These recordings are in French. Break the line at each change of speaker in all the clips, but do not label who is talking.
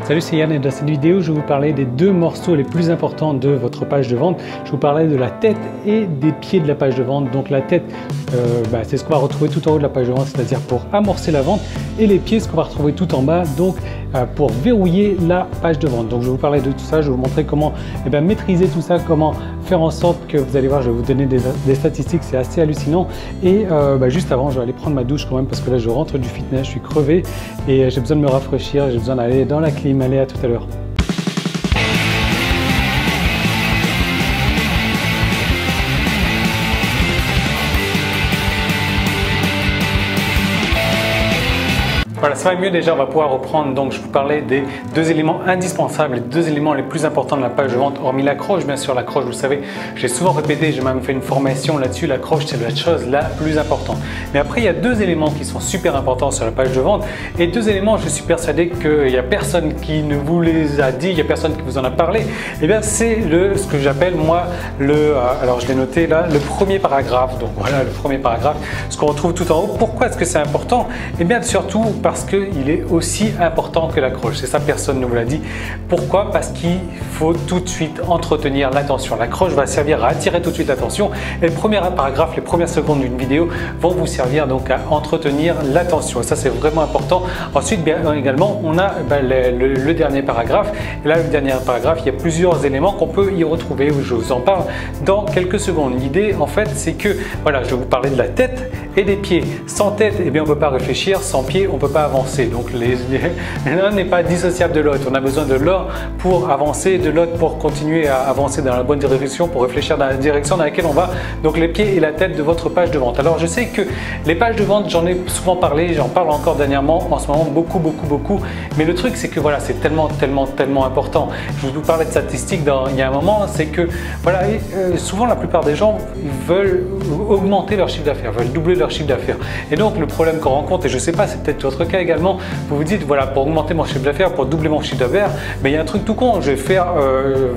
Salut, c'est Yann et dans cette vidéo, je vais vous parler des deux morceaux les plus importants de votre page de vente. Je vais vous parler de la tête et des pieds de la page de vente. Donc la tête, c'est ce qu'on va retrouver tout en haut de la page de vente, c'est-à-dire pour amorcer la vente, et les pieds, ce qu'on va retrouver tout en bas, donc pour verrouiller la page de vente. Donc je vais vous parler de tout ça, je vais vous montrer comment maîtriser tout ça, comment faire en sorte que vous allez voir, je vais vous donner des statistiques, c'est assez hallucinant. Et juste avant, je vais aller prendre ma douche quand même parce que là je rentre du fitness, je suis crevé et j'ai besoin de me rafraîchir, j'ai besoin d'aller dans la clim. Allez, à tout à l'heure. Voilà, ça va mieux déjà, on va pouvoir reprendre. Donc je vous parlais des deux éléments indispensables, les deux éléments les plus importants de la page de vente, hormis l'accroche. Bien sûr, l'accroche, vous le savez, j'ai souvent répété, j'ai même fait une formation là-dessus, l'accroche c'est la chose la plus importante. Mais après, il y a deux éléments qui sont super importants sur la page de vente, et deux éléments, je suis persuadé qu'il n'y a personne qui ne vous les a dit, il n'y a personne qui vous en a parlé. Et bien c'est ce que j'appelle moi alors je l'ai noté là, le premier paragraphe. Donc voilà, le premier paragraphe, ce qu'on retrouve tout en haut. Pourquoi est-ce que c'est important? Et bien surtout parce qu'il est aussi important que l'accroche. C'est ça, personne ne vous l'a dit. Pourquoi? Parce qu'il faut tout de suite entretenir l'attention. L'accroche va servir à attirer tout de suite l'attention, et le premier paragraphe, les premières secondes d'une vidéo vont vous servir donc à entretenir l'attention. Et ça, c'est vraiment important. Ensuite, bien également, on a le dernier paragraphe. Et là, le dernier paragraphe, il y a plusieurs éléments qu'on peut y retrouver. Je vous en parle dans quelques secondes. L'idée, en fait, c'est que voilà, je vais vous parler de la tête et des pieds. Sans tête, eh bien, on ne peut pas réfléchir. Sans pied, on ne peut pas avancer. Donc l'un n'est pas dissociable de l'autre. On a besoin de l'un pour avancer, de l'autre pour continuer à avancer dans la bonne direction, pour réfléchir dans la direction dans laquelle on va. Donc les pieds et la tête de votre page de vente. Alors je sais que les pages de vente, j'en ai souvent parlé, j'en parle encore dernièrement, en ce moment beaucoup. Mais le truc, c'est que voilà, c'est tellement important. Je vous parlais de statistiques il y a un moment, c'est que voilà, souvent la plupart des gens veulent augmenter leur chiffre d'affaires, veulent doubler leur chiffre d'affaires. Et donc le problème qu'on rencontre, et je sais pas, c'est peut-être votre cas également, vous vous dites voilà, pour augmenter mon chiffre d'affaires, pour doubler mon chiffre d'affaires, mais il y a un truc tout con, je vais faire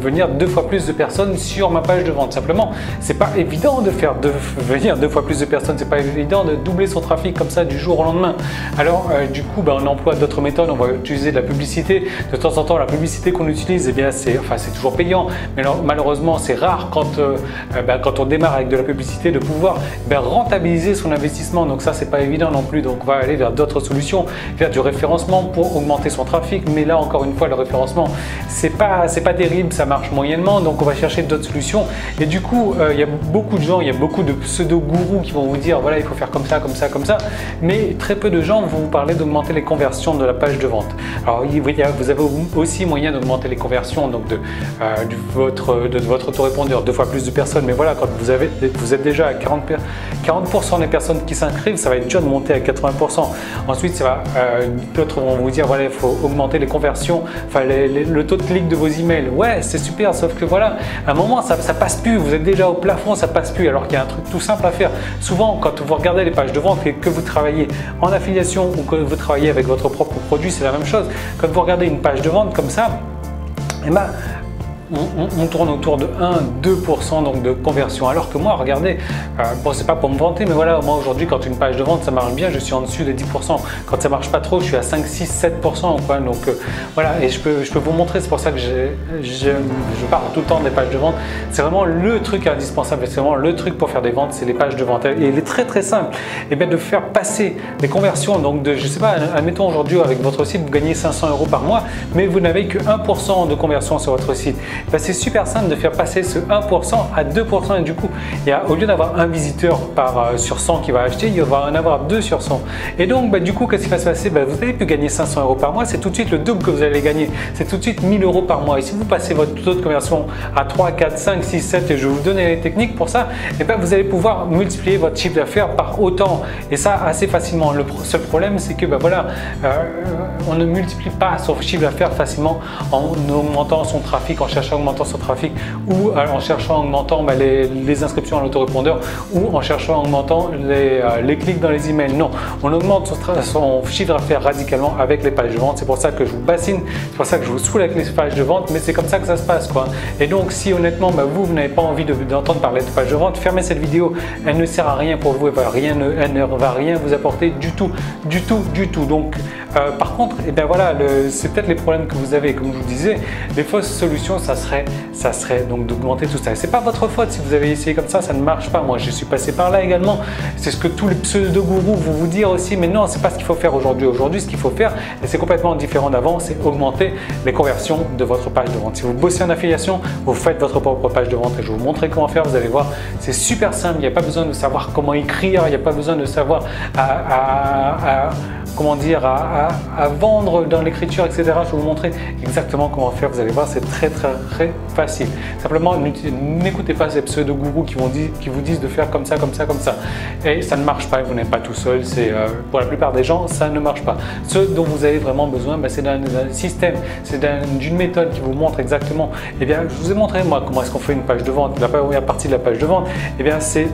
venir 2 fois plus de personnes sur ma page de vente. Simplement, c'est pas évident de faire venir 2 fois plus de personnes, c'est pas évident de doubler son trafic comme ça du jour au lendemain. Alors du coup, on emploie d'autres méthodes, on va utiliser de la publicité. De temps en temps, la publicité qu'on utilise, eh bien c'est toujours payant, mais alors, malheureusement c'est rare quand on démarre avec de la publicité de pouvoir rentabiliser son investissement. Donc ça, c'est pas évident non plus. Donc on va aller vers d'autres solutions, vers du référencement pour augmenter son trafic. Mais là, encore une fois, le référencement, c'est pas terrible, ça marche moyennement. Donc on va chercher d'autres solutions. Et du coup, il y a beaucoup de gens, il y a beaucoup de pseudo-gourous qui vont vous dire voilà, il faut faire comme ça. Mais très peu de gens vont vous parler d'augmenter les conversions de la page de vente. Alors vous avez aussi moyen d'augmenter les conversions donc de votre autorépondeur, 2 fois plus de personnes. Mais voilà, quand vous êtes déjà à 40% des personnes qui s'inscrivent, ça va être dur de monter à 80%. Ensuite, d'autres vont vous dire voilà, il faut augmenter les conversions, enfin le taux de clic de vos emails. Ouais, c'est super, sauf que voilà, à un moment ça passe plus, vous êtes déjà au plafond, ça passe plus, alors qu'il y a un truc tout simple à faire. Souvent, quand vous regardez les pages de vente et que vous travaillez en affiliation ou que vous travaillez avec votre propre produit, c'est la même chose. Quand vous regardez une page de vente comme ça, on tourne autour de 1-2% donc de conversion, alors que moi, regardez, bon, c'est pas pour me vanter, mais voilà, moi aujourd'hui, quand une page de vente ça marche bien, je suis en dessus de 10%. Quand ça marche pas trop, je suis à 5, 6, 7%, quoi. Donc voilà, et je peux vous montrer, c'est pour ça que je parle tout le temps des pages de vente. C'est vraiment le truc indispensable, c'est vraiment le truc pour faire des ventes, c'est les pages de vente. Et il est très simple, et bien de faire passer des conversions, donc je sais pas, admettons aujourd'hui avec votre site, vous gagnez 500 € par mois, mais vous n'avez que 1% de conversion sur votre site. C'est super simple de faire passer ce 1% à 2%, et du coup, au lieu d'avoir un visiteur sur 100 qui va acheter, il va en avoir 2 sur 100. Et donc, du coup, qu'est-ce qui va se passer? Vous n'allez plus gagner 500 € par mois, c'est tout de suite le double que vous allez gagner. C'est tout de suite 1000 € par mois. Et si vous passez votre taux de conversion à 3, 4, 5, 6, 7, et je vais vous donner les techniques pour ça, vous allez pouvoir multiplier votre chiffre d'affaires par autant. Et ça, assez facilement. Le seul problème, c'est que on ne multiplie pas son chiffre d'affaires facilement en augmentant son trafic, en cherchant cherchant en augmentant son trafic ou en cherchant en augmentant les inscriptions à l'autorépondeur ou en cherchant en augmentant les clics dans les emails. Non, on augmente son chiffre d'affaires radicalement avec les pages de vente. C'est pour ça que je vous bassine, c'est pour ça que je vous saoule avec les pages de vente, mais c'est comme ça que ça se passe, quoi. Et donc si honnêtement vous n'avez pas envie d'entendre parler de pages de vente, fermez cette vidéo, elle ne sert à rien pour vous, elle ne va rien vous apporter du tout. Donc par contre, voilà, c'est peut-être les problèmes que vous avez. Comme je vous disais, les fausses solutions, ça serait donc d'augmenter tout ça. C'est pas votre faute si vous avez essayé comme ça ne marche pas. Moi, je suis passé par là également. C'est ce que tous les pseudo-gourous vont vous dire aussi, mais non, c'est pas ce qu'il faut faire aujourd'hui. Aujourd'hui, ce qu'il faut faire, et c'est complètement différent d'avant, c'est augmenter les conversions de votre page de vente. Si vous bossez en affiliation, vous faites votre propre page de vente et je vais vous montrer comment faire. Vous allez voir, c'est super simple. Il n'y a pas besoin de savoir comment écrire, il n'y a pas besoin de savoir comment dire, à vendre dans l'écriture, etc. Je vais vous montrer exactement comment faire. Vous allez voir, c'est très facile. Simplement, n'écoutez pas ces pseudo-gourous qui vous disent de faire comme ça. Et ça ne marche pas, vous n'êtes pas tout seul. Pour la plupart des gens, ça ne marche pas. Ce dont vous avez vraiment besoin, c'est d'un système, c'est d'une méthode qui vous montre exactement. Je vous ai montré, moi, comment est-ce qu'on fait une page de vente. La première partie de la page de vente, c'est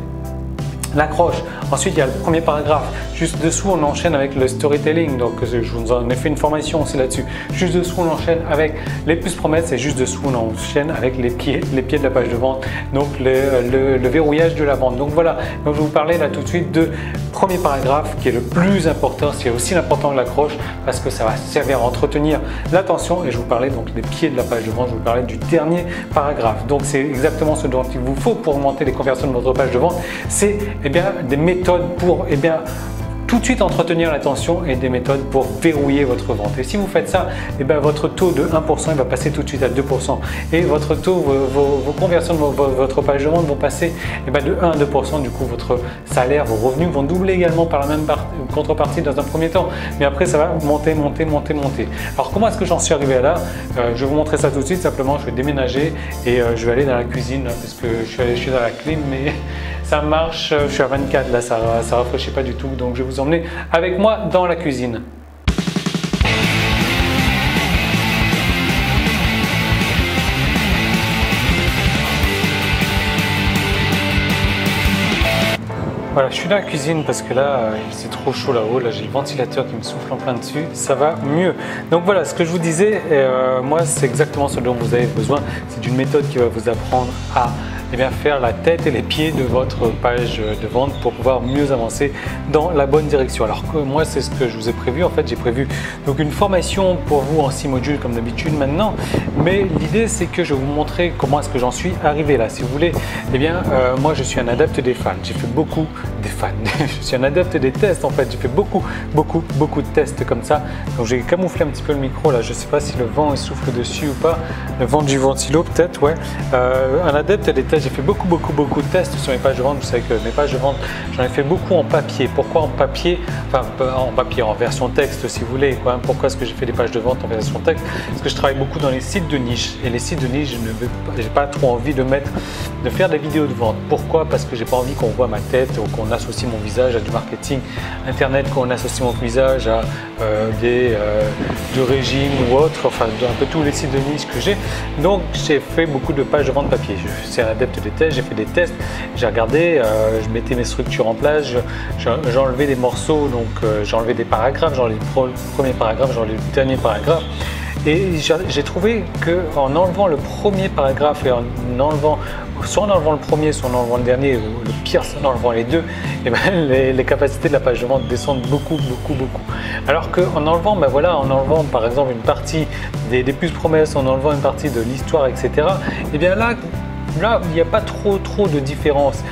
l'accroche. Ensuite, il y a le premier paragraphe. Juste dessous, on enchaîne avec le storytelling. Donc, je vous en ai fait une formation aussi là-dessus. Juste dessous, on enchaîne avec les plus promesses et juste dessous, on enchaîne avec les pieds de la page de vente. Donc, le verrouillage de la vente. Donc, voilà. Donc, je vais vous parler là tout de suite de premier paragraphe qui est le plus important. C'est aussi important que l'accroche parce que ça va servir à entretenir l'attention. Et je vous parlais donc des pieds de la page de vente. Je vous parlais du dernier paragraphe. Donc, c'est exactement ce dont il vous faut pour augmenter les conversions de votre page de vente. C'est des méthodes pour tout de suite entretenir l'attention et des méthodes pour verrouiller votre vente. Et si vous faites ça, votre taux de 1% il va passer tout de suite à 2%. Et votre taux, vos conversions de votre page de vente vont passer de 1 à 2%. Du coup, votre salaire, vos revenus vont doubler également par la même contrepartie dans un premier temps. Mais après, ça va monter. Alors, comment est-ce que j'en suis arrivé à là? Je vais vous montrer ça tout de suite. Simplement, je vais déménager et je vais aller dans la cuisine parce que je suis dans la clim, mais ça marche. Je suis à 24 là, ça rafraîchit pas du tout. Donc, je vais vous emmener avec moi dans la cuisine. Voilà, je suis dans la cuisine parce que là, c'est trop chaud là-haut. Là, j'ai le ventilateur qui me souffle en plein dessus. Ça va mieux. Donc voilà, ce que je vous disais, moi, c'est exactement ce dont vous avez besoin. C'est d'une méthode qui va vous apprendre à faire la tête et les pieds de votre page de vente pour pouvoir mieux avancer dans la bonne direction. Alors que moi, c'est ce que je vous ai prévu. En fait, j'ai prévu donc une formation pour vous en 6 modules comme d'habitude maintenant. Mais l'idée, c'est que je vais vous montrer comment est-ce que j'en suis arrivé là. Si vous voulez, moi, je suis un adepte des fans. J'ai fait beaucoup des fans. Je suis un adepte des tests en fait. J'ai fait beaucoup de tests comme ça. Donc, j'ai camouflé un petit peu le micro là. Je ne sais pas si le vent il souffle dessus ou pas. Le vent du ventilo peut-être, ouais. Un adepte des tests. J'ai fait beaucoup de tests sur mes pages de vente. Vous savez que mes pages de vente, j'en ai fait beaucoup en papier. Pourquoi en papier? Enfin, en papier, en version texte si vous voulez. Pourquoi est-ce que j'ai fait des pages de vente en version texte? Parce que je travaille beaucoup dans les sites de niche. Et les sites de niche, je n'ai pas trop envie de faire des vidéos de vente. Pourquoi? Parce que j'ai pas envie qu'on voit ma tête ou qu'on associe mon visage à du marketing internet, qu'on associe mon visage à de régimes ou autre. Enfin, un peu tous les sites de niche que j'ai. Donc, j'ai fait beaucoup de pages de vente papier. Je suis un adepte des tests, j'ai fait des tests, j'ai regardé, je mettais mes structures en place, j'enlevais des morceaux, donc j'enlevais des paragraphes, j'enlevais le premier paragraphe, j'enlevais le dernier paragraphe. Et j'ai trouvé qu'en enlevant le premier paragraphe et soit en enlevant le premier, soit en enlevant le dernier, ou le pire, c'est en enlevant les deux, les capacités de la page de vente descendent beaucoup. Alors qu'en enlevant, en enlevant par exemple une partie des plus promesses, en enlevant une partie de l'histoire, etc., là, il n'y a pas trop de différence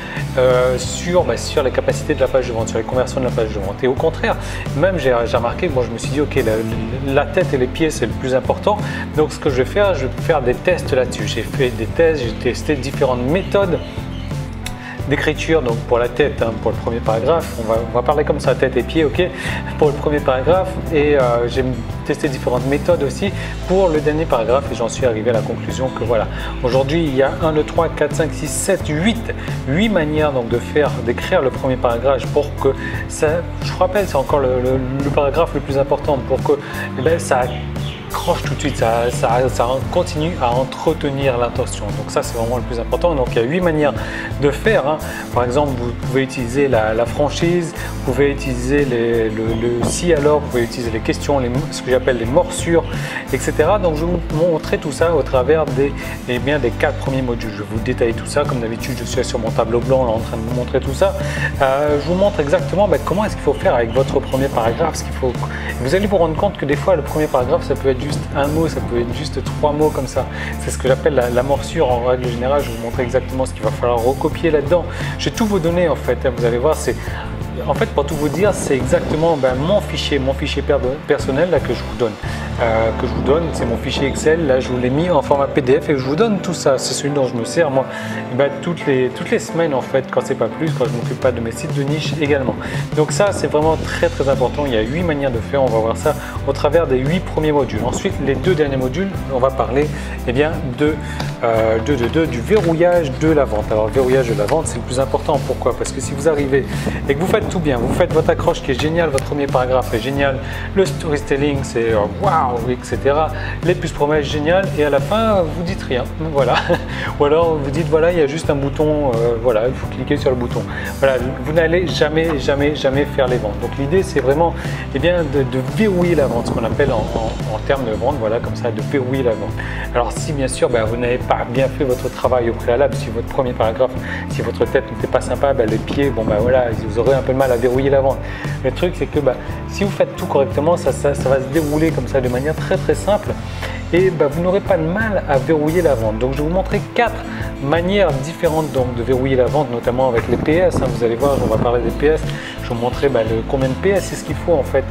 sur les capacités de la page de vente, sur les conversions de la page de vente. Et au contraire, même j'ai remarqué, je me suis dit, ok, la tête et les pieds, c'est le plus important. Donc, ce que je vais faire des tests là-dessus. J'ai fait des tests, j'ai testé différentes méthodes d'écriture. Donc, pour la tête, pour le premier paragraphe, on va parler comme ça, tête et pied, ok, pour le premier paragraphe. Et j'ai testé différentes méthodes aussi pour le dernier paragraphe et j'en suis arrivé à la conclusion que voilà, aujourd'hui il y a 1, 2, 3, 4, 5, 6, 7, 8 manières donc d'écrire le premier paragraphe pour que ça, je vous rappelle, c'est encore le paragraphe le plus important pour que ça accroche tout de suite, ça continue à entretenir l'attention. Donc ça, c'est vraiment le plus important. Donc il y a 8 manières de faire, hein. Par exemple, vous pouvez utiliser la franchise, vous pouvez utiliser le si alors, vous pouvez utiliser les questions, ce que j'appelle les morsures, etc. Donc je vais vous montrer tout ça au travers des 4 premiers modules. Je vais vous détailler tout ça. Comme d'habitude, je suis sur mon tableau blanc là, en train de vous montrer tout ça. Je vous montre exactement comment est-ce qu'il faut faire avec votre premier paragraphe. Vous allez vous rendre compte que des fois, le premier paragraphe, ça peut être juste un mot, ça peut être juste 3 mots comme ça. C'est ce que j'appelle la morsure. En règle générale, je vais vous montrer exactement ce qu'il va falloir recopier là-dedans. Je vais tout vous donner en fait. Vous allez voir, en fait, pour tout vous dire, c'est exactement mon fichier personnel là, que je vous donne. C'est mon fichier Excel. Là, je vous l'ai mis en format PDF et je vous donne tout ça. C'est celui dont je me sers moi. Toutes les semaines en fait, quand c'est pas plus, quand je m'occupe pas de mes sites de niche également. Donc ça, c'est vraiment très très important. Il y a 8 manières de faire. On va voir ça au travers des 8 premiers modules. Ensuite, les 2 derniers modules, on va parler du verrouillage de la vente. Alors, le verrouillage de la vente, c'est le plus important. Pourquoi? Parce que si vous arrivez et que vous faites tout bien, vous faites votre accroche qui est géniale, votre premier paragraphe est génial, le storytelling c'est waouh, etc. Les plus promesses génial, et à la fin vous dites rien, voilà. Ou alors vous dites voilà, il y a juste un bouton, voilà, il faut cliquer sur le bouton. Voilà, vous n'allez jamais faire les ventes. Donc l'idée c'est vraiment de verrouiller la vente, ce qu'on appelle en termes de vente, voilà, comme ça, de verrouiller la vente. Alors si bien sûr vous n'avez pas bien fait votre travail au préalable, si votre premier paragraphe, si votre tête n'était pas sympa, les pieds, voilà, vous aurez un peu de mal à verrouiller la vente. Le truc c'est que si vous faites tout correctement, ça va se dérouler comme ça de manière très très simple, et vous n'aurez pas de mal à verrouiller la vente. Donc je vais vous montrer 4 manières différentes donc, de verrouiller la vente, notamment avec les PS, hein. Vous allez voir, on va parler des PS. Je vais vous montrer combien de PS c'est ce qu'il faut en fait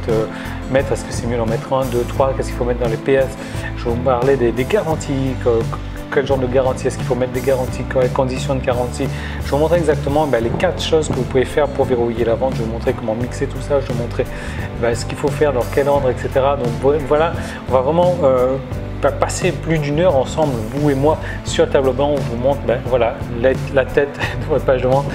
mettre. Est-ce que c'est mieux d'en mettre 1, 2, 3, qu'est-ce qu'il faut mettre dans les PS. Je vais vous parler des garanties, quel genre de garantie, est-ce qu'il faut mettre des garanties, conditions de garantie. Je vais vous montrer exactement les 4 choses que vous pouvez faire pour verrouiller la vente. Je vais vous montrer comment mixer tout ça, je vais vous montrer ce qu'il faut faire, dans quel ordre, etc. Donc voilà, on va vraiment passer plus d'1 heure ensemble, vous et moi, sur le tableau blanc. On vous montre voilà, la tête de votre page de vente,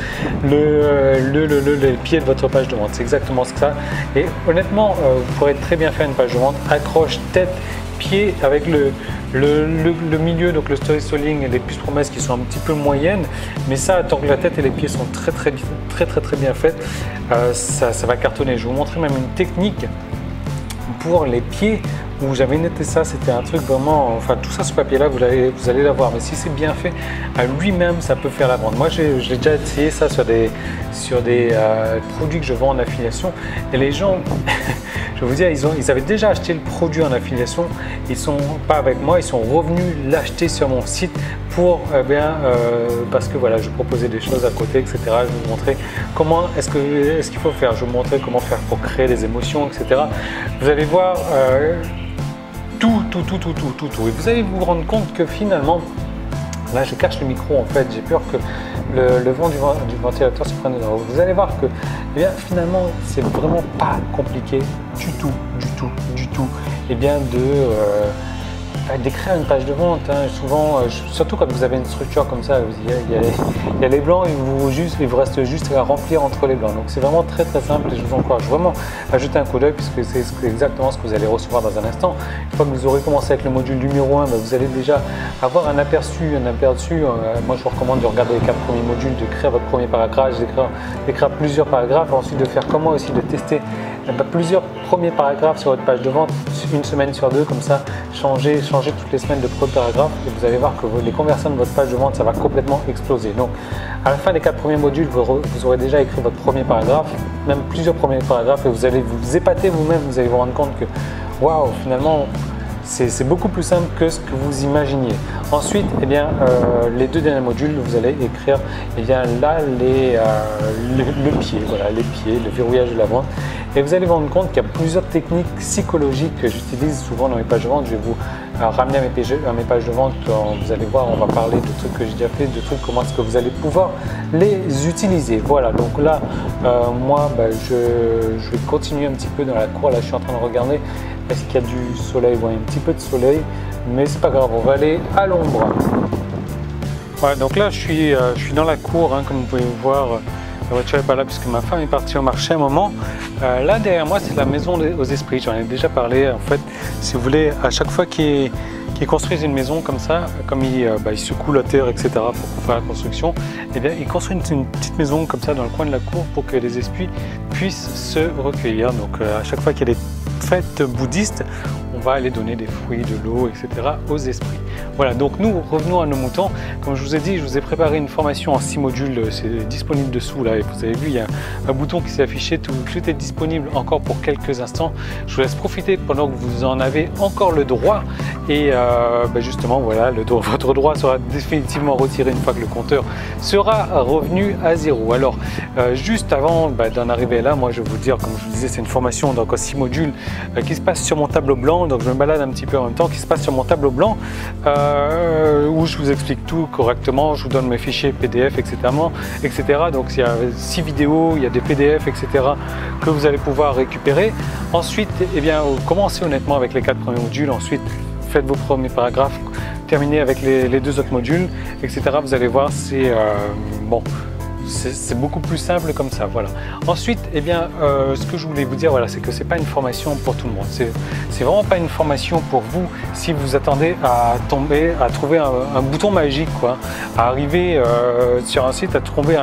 le pied de votre page de vente. C'est exactement ça. Et honnêtement, vous pourrez très bien faire une page de vente, accroche, tête, pied, avec le milieu, donc le storytelling et les plus promesses qui sont un petit peu moyennes, mais ça, tant que la tête et les pieds sont très bien faites, ça va cartonner. Je vais vous montrer même une technique pour les pieds où j'avais noté ça. C'était un truc vraiment, enfin tout ça, ce papier là vous allez l'avoir, mais si c'est bien fait à lui-même, ça peut faire la vente. Moi j'ai déjà essayé ça sur des produits que je vends en affiliation, et les gens je vais vous dire, ils avaient déjà acheté le produit en affiliation, ils sont pas avec moi, ils sont revenus l'acheter sur mon site pour parce que voilà, je proposais des choses à côté, etc. Je vais vous montrer comment est-ce qu'il faut faire, je vais vous montrer comment faire pour créer des émotions, etc. Vous allez voir tout. Et vous allez vous rendre compte que finalement, là je cache le micro en fait, j'ai peur que le vent du ventilateur se prenne dedans. Vous allez voir que finalement c'est vraiment pas compliqué du tout d'écrire une page de vente, hein. Souvent, surtout quand vous avez une structure comme ça, il y a les blancs, il vous reste juste à remplir entre les blancs. Donc c'est vraiment très simple, et je vous encourage vraiment à jeter un coup d'œil, puisque c'est exactement ce que vous allez recevoir dans un instant. Une fois que vous aurez commencé avec le module numéro 1, vous allez déjà avoir un aperçu. Moi je vous recommande de regarder les 4 premiers modules, de créer votre premier paragraphe, d'écrire plusieurs paragraphes, ensuite de faire comment aussi de tester plusieurs premiers paragraphes sur votre page de vente, une semaine sur 2, comme ça, changer toutes les semaines de premier paragraphe, et vous allez voir que les conversions de votre page de vente, ça va complètement exploser. Donc à la fin des 4 premiers modules, vous aurez déjà écrit votre premier paragraphe, même plusieurs premiers paragraphes, et vous allez vous épater vous-même. Vous allez vous rendre compte que waouh, finalement c'est beaucoup plus simple que ce que vous imaginiez. Ensuite, les 2 derniers modules, vous allez écrire là le pied, voilà, les pieds, le verrouillage de la vente. Et vous allez vous rendre compte qu'il y a plusieurs techniques psychologiques que j'utilise souvent dans mes pages de vente. Je vais vous ramener à mes pages de vente. Vous allez voir, on va parler de trucs que j'ai déjà fait, de trucs comment est-ce que vous allez pouvoir les utiliser. Voilà, donc là, moi, je vais continuer un petit peu dans la cour. Là, je suis en train de regarder. Est-ce qu'il y a du soleil? Ouais, un petit peu de soleil, mais c'est pas grave, on va aller à l'ombre. Voilà, donc là je suis dans la cour, hein, comme vous pouvez voir. La voiture n'est pas là puisque ma femme est partie au marché un moment. Là derrière moi, c'est la maison aux esprits. J'en ai déjà parlé. En fait, si vous voulez, à chaque fois qu'ils construisent une maison comme ça, comme ils secouent la terre, etc. pour faire la construction, eh bien, ils construisent une petite maison comme ça dans le coin de la cour pour que les esprits puissent se recueillir. Donc à chaque fois qu'il y a des fêtes bouddhistes, on va aller donner des fruits, de l'eau, etc. aux esprits. Voilà, donc nous revenons à nos moutons. Comme je vous ai dit, je vous ai préparé une formation en 6 modules, c'est disponible dessous là, et vous avez vu, il y a un bouton qui s'est affiché, tout est disponible encore pour quelques instants. Je vous laisse profiter pendant que vous en avez encore le droit, et justement voilà, votre droit sera définitivement retiré une fois que le compteur sera revenu à 0. Alors juste avant d'en arriver là, moi je vais vous dire, comme je vous disais, c'est une formation donc en 6 modules qui se passe sur mon tableau blanc, donc je me balade un petit peu en même temps, qui se passe sur mon tableau blanc où je vous explique tout correctement, je vous donne mes fichiers PDF, etc. Donc il y a 6 vidéos, il y a des PDF, etc. que vous allez pouvoir récupérer. Ensuite, eh bien, commencez honnêtement avec les 4 premiers modules, ensuite faites vos premiers paragraphes, terminez avec les 2 autres modules, etc. Vous allez voir, c'est c'est beaucoup plus simple comme ça, voilà. Ensuite, eh bien, ce que je voulais vous dire, voilà, c'est que c'est pas une formation pour tout le monde. C'est vraiment pas une formation pour vous si vous attendez à trouver un bouton magique, quoi, à arriver sur un site, à trouver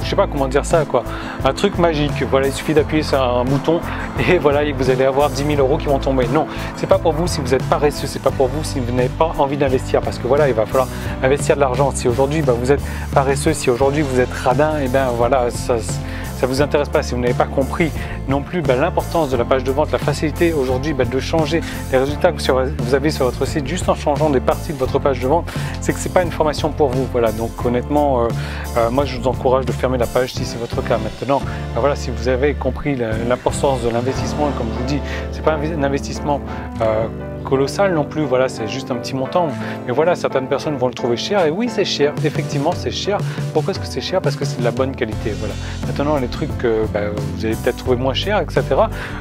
je sais pas comment dire ça, quoi, un truc magique. Voilà, il suffit d'appuyer sur un bouton et voilà, vous allez avoir 10 000 € qui vont tomber. Non, c'est pas pour vous si vous êtes paresseux, c'est pas pour vous si vous n'avez pas envie d'investir, parce que voilà, il va falloir investir de l'argent. Si aujourd'hui vous êtes paresseux, si aujourd'hui vous êtes radin, et bien voilà, ça ne vous intéresse pas, si vous n'avez pas compris non plus l'importance de la page de vente, la facilité aujourd'hui de changer les résultats que vous avez sur votre site juste en changeant des parties de votre page de vente, c'est que ce n'est pas une formation pour vous. Voilà, donc honnêtement, moi je vous encourage de fermer la page si c'est votre cas. Maintenant, voilà, si vous avez compris l'importance de l'investissement, comme je vous dis, ce n'est pas un investissement colossal non plus, voilà, c'est juste un petit montant, mais voilà, certaines personnes vont le trouver cher, et oui, c'est cher, effectivement c'est cher. Pourquoi est-ce que c'est cher? Parce que c'est de la bonne qualité, voilà. Maintenant, les trucs que vous allez peut-être trouver moins cher, etc.,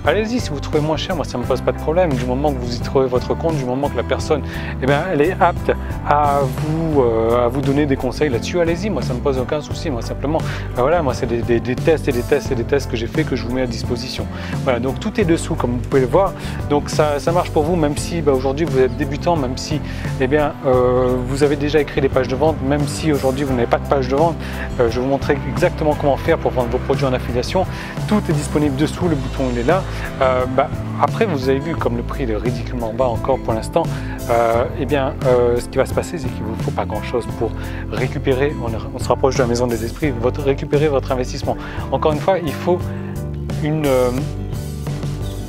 allez-y, si vous trouvez moins cher, moi ça me pose pas de problème, du moment que vous y trouvez votre compte, du moment que la personne, eh bien, elle est apte à vous donner des conseils là-dessus, allez-y, moi ça me pose aucun souci, moi simplement, voilà, moi c'est des tests et des tests et des tests que j'ai fait, que je vous mets à disposition. Voilà, donc tout est dessous, comme vous pouvez le voir, donc ça marche pour vous, même si aujourd'hui vous êtes débutant, même si vous avez déjà écrit des pages de vente, même si aujourd'hui vous n'avez pas de page de vente, je vais vous montrer exactement comment faire pour vendre vos produits en affiliation. Tout est disponible dessous, le bouton il est là. Après, vous avez vu comme le prix est ridiculement bas encore pour l'instant, ce qui va se passer, c'est qu'il ne vous faut pas grand chose pour récupérer, on se rapproche de la maison des esprits, récupérer votre investissement. Encore une fois, il faut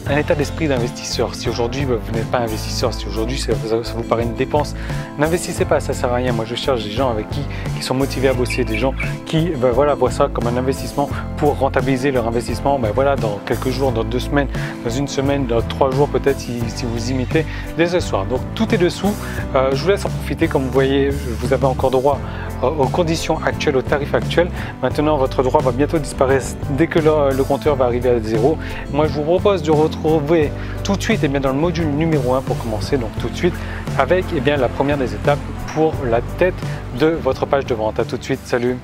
un état d'esprit d'investisseur. Si aujourd'hui vous n'êtes pas investisseur, si aujourd'hui ça vous paraît une dépense, n'investissez pas, ça sert à rien. Moi je cherche des gens avec qui sont motivés à bosser, des gens qui voient ça comme un investissement pour rentabiliser leur investissement dans quelques jours, dans 2 semaines, dans 1 semaine, dans 3 jours peut-être si vous imitez dès ce soir. Donc tout est dessous, je vous laisse en profiter. Comme vous voyez, vous avez encore droit aux conditions actuelles, aux tarifs actuels. Maintenant, votre droit va bientôt disparaître dès que le compteur va arriver à 0. Moi, je vous propose de retrouver tout de suite dans le module numéro 1 pour commencer, donc tout de suite avec la première des étapes pour la tête de votre page de vente. À tout de suite, salut!